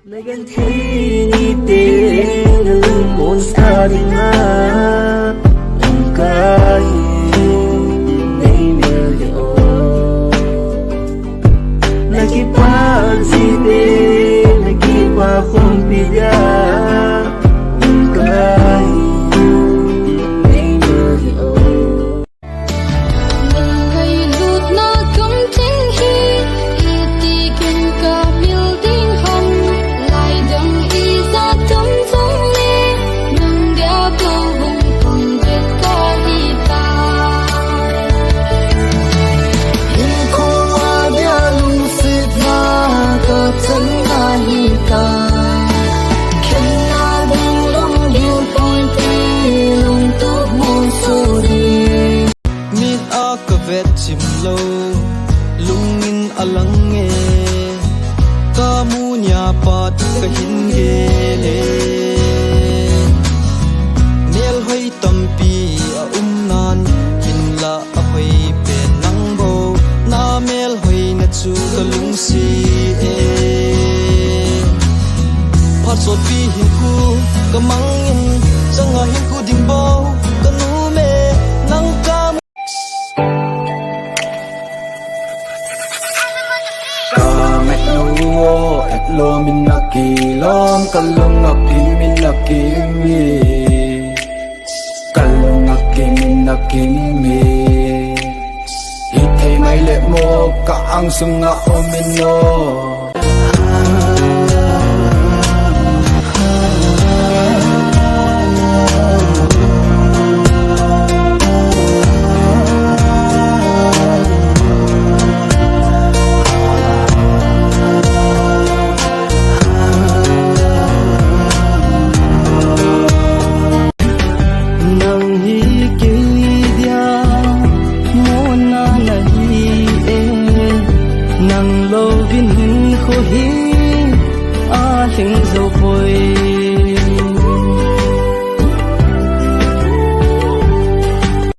내겐 태인이 때는 몬스타링아 눈가에 내밀려 Nagipagsitin, nagipakongpilya 눈가에 내밀려 chim lâu lungin alange kamunya pat kahinge le nel hoi tampi a umnan hinla a hoi pe nang bo na mel hoi na chu kalung si e phat so pi hin ku kamang in changa hin ku ding bo kanu me nang ka Lo minakilom kalong minakimi kalong minakimi Itay may le mo kaang sunga omino